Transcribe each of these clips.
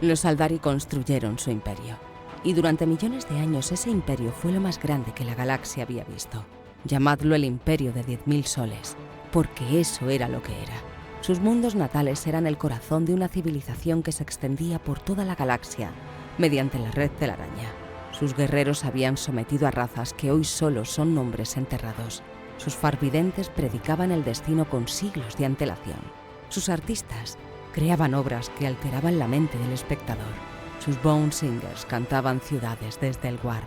Los Aldari construyeron su imperio. Y durante millones de años ese imperio fue lo más grande que la galaxia había visto. Llamadlo el imperio de 10.000 soles, porque eso era lo que era. Sus mundos natales eran el corazón de una civilización que se extendía por toda la galaxia mediante la red telaraña. Sus guerreros habían sometido a razas que hoy solo son nombres enterrados. Sus farvidentes predicaban el destino con siglos de antelación. Sus artistas creaban obras que alteraban la mente del espectador. Sus Bone Singers cantaban ciudades desde el Warp.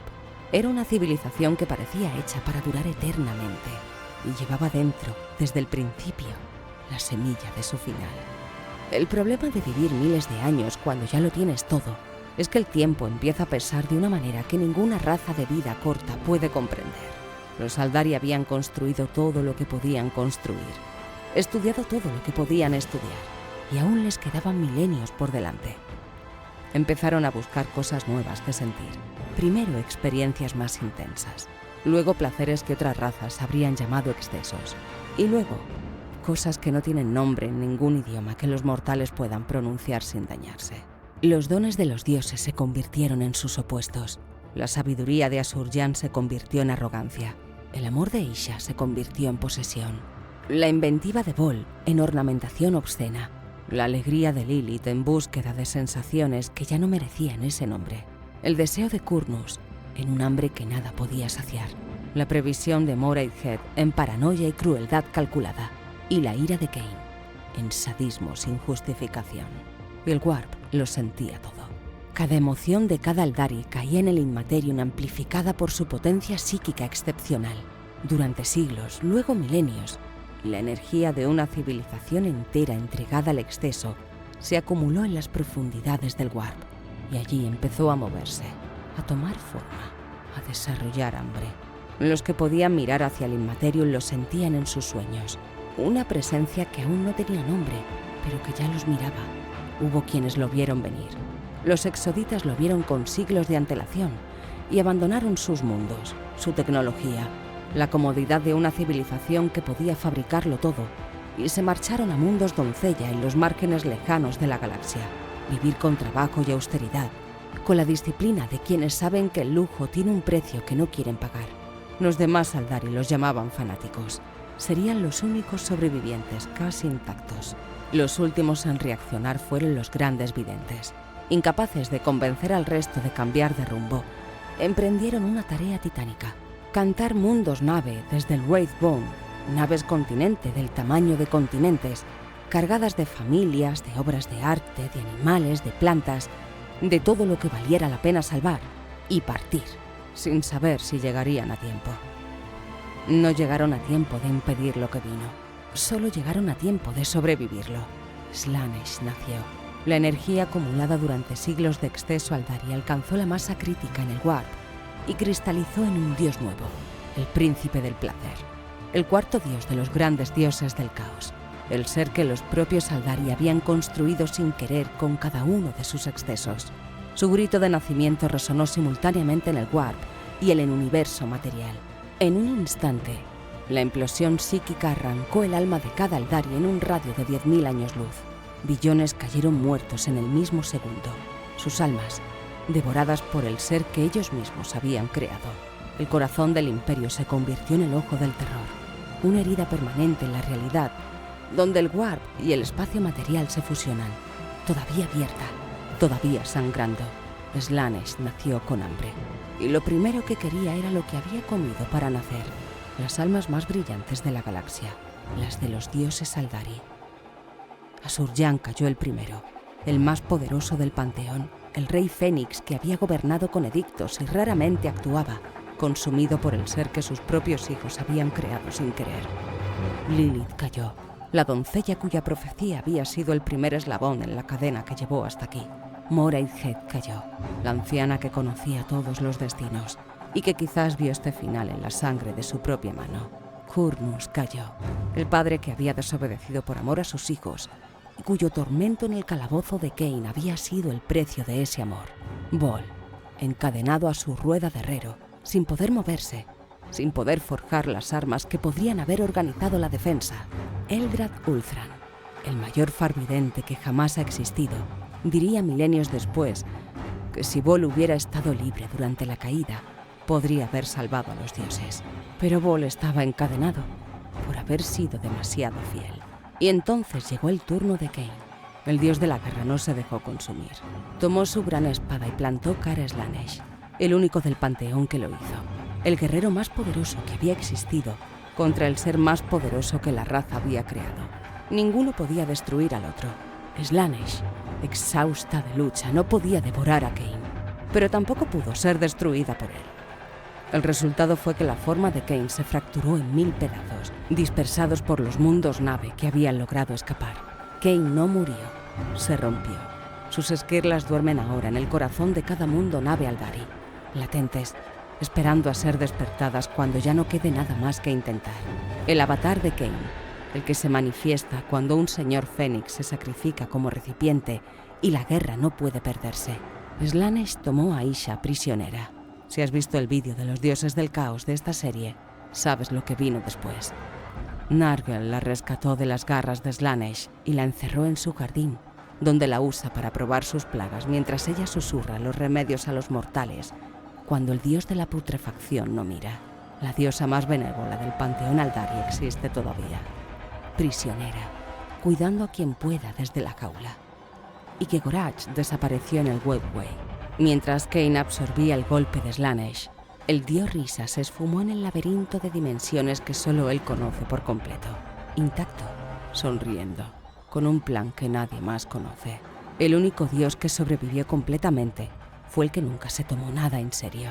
Era una civilización que parecía hecha para durar eternamente y llevaba dentro, desde el principio, la semilla de su final. El problema de vivir miles de años cuando ya lo tienes todo es que el tiempo empieza a pesar de una manera que ninguna raza de vida corta puede comprender. Los Aldari habían construido todo lo que podían construir, estudiado todo lo que podían estudiar, y aún les quedaban milenios por delante. Empezaron a buscar cosas nuevas que sentir. Primero experiencias más intensas, luego placeres que otras razas habrían llamado excesos, y luego cosas que no tienen nombre en ningún idioma que los mortales puedan pronunciar sin dañarse. Los dones de los dioses se convirtieron en sus opuestos. La sabiduría de Asuryan se convirtió en arrogancia. El amor de Isha se convirtió en posesión. La inventiva de Vol en ornamentación obscena. La alegría de Lilith en búsqueda de sensaciones que ya no merecían ese nombre. El deseo de Kurnus en un hambre que nada podía saciar. La previsión de Moradhead en paranoia y crueldad calculada. Y la ira de Kain en sadismo sin justificación. Y el Warp lo sentía todo. Cada emoción de cada Aldari caía en el Inmaterium amplificada por su potencia psíquica excepcional. Durante siglos, luego milenios, la energía de una civilización entera entregada al exceso se acumuló en las profundidades del Warp y allí empezó a moverse, a tomar forma, a desarrollar hambre. Los que podían mirar hacia el Inmaterium lo sentían en sus sueños, una presencia que aún no tenía nombre, pero que ya los miraba. Hubo quienes lo vieron venir. Los exoditas lo vieron con siglos de antelación y abandonaron sus mundos, su tecnología, la comodidad de una civilización que podía fabricarlo todo, y se marcharon a mundos doncella en los márgenes lejanos de la galaxia, vivir con trabajo y austeridad, con la disciplina de quienes saben que el lujo tiene un precio que no quieren pagar. Los demás Aldari los llamaban fanáticos. Serían los únicos sobrevivientes casi intactos. Los últimos en reaccionar fueron los grandes videntes. Incapaces de convencer al resto de cambiar de rumbo, emprendieron una tarea titánica: cantar mundos nave desde el Wraithbone, naves continente del tamaño de continentes, cargadas de familias, de obras de arte, de animales, de plantas, de todo lo que valiera la pena salvar, y partir, sin saber si llegarían a tiempo. No llegaron a tiempo de impedir lo que vino, solo llegaron a tiempo de sobrevivirlo. Slaanesh nació. La energía acumulada durante siglos de exceso Aldari alcanzó la masa crítica en el Warp y cristalizó en un dios nuevo, el príncipe del placer, el cuarto dios de los grandes dioses del caos, el ser que los propios Aldari habían construido sin querer con cada uno de sus excesos. Su grito de nacimiento resonó simultáneamente en el Warp y en el universo material. En un instante, la implosión psíquica arrancó el alma de cada Aldari en un radio de 10.000 años luz. Billones cayeron muertos en el mismo segundo, sus almas devoradas por el ser que ellos mismos habían creado. El corazón del imperio se convirtió en el ojo del terror, una herida permanente en la realidad, donde el Warp y el espacio material se fusionan, todavía abierta, todavía sangrando. Slaanesh nació con hambre, y lo primero que quería era lo que había comido para nacer: las almas más brillantes de la galaxia, las de los dioses Aldari. Asuryan cayó el primero, el más poderoso del panteón, el rey Fénix que había gobernado con edictos y raramente actuaba, consumido por el ser que sus propios hijos habían creado sin querer. Lilith cayó, la doncella cuya profecía había sido el primer eslabón en la cadena que llevó hasta aquí. Moradhead cayó, la anciana que conocía todos los destinos y que quizás vio este final en la sangre de su propia mano. Kurnus cayó, el padre que había desobedecido por amor a sus hijos y cuyo tormento en el calabozo de Kain había sido el precio de ese amor. Vol, encadenado a su rueda de herrero, sin poder moverse, sin poder forjar las armas que podrían haber organizado la defensa. Eldrad Ulthran, el mayor farvidente que jamás ha existido, Diría milenios después que si Vol hubiera estado libre durante la caída, podría haber salvado a los dioses. Pero Vol estaba encadenado por haber sido demasiado fiel. Y entonces llegó el turno de Cain. El dios de la guerra no se dejó consumir. Tomó su gran espada y plantó cara a Slaanesh, el único del panteón que lo hizo. El guerrero más poderoso que había existido contra el ser más poderoso que la raza había creado. Ninguno podía destruir al otro. Slaanesh, exhausta de lucha, no podía devorar a Cain, pero tampoco pudo ser destruida por él. El resultado fue que la forma de Cain se fracturó en 1000 pedazos, dispersados por los mundos nave que habían logrado escapar. Cain no murió, se rompió. Sus esquirlas duermen ahora en el corazón de cada mundo nave Aldari, latentes, esperando a ser despertadas cuando ya no quede nada más que intentar. El avatar de Cain, el que se manifiesta cuando un señor fénix se sacrifica como recipiente y la guerra no puede perderse. Slaanesh tomó a Isha prisionera. Si has visto el vídeo de los dioses del caos de esta serie, sabes lo que vino después. Nargel la rescató de las garras de Slaanesh y la encerró en su jardín, donde la usa para probar sus plagas mientras ella susurra los remedios a los mortales cuando el dios de la putrefacción no mira. La diosa más benévola del panteón Aldari existe todavía. Prisionera, cuidando a quien pueda desde la jaula. Y que Gorach desapareció en el Webway. Mientras Cain absorbía el golpe de Slaanesh, el dios Risa se esfumó en el laberinto de dimensiones que solo él conoce por completo. Intacto, sonriendo, con un plan que nadie más conoce. El único dios que sobrevivió completamente fue el que nunca se tomó nada en serio.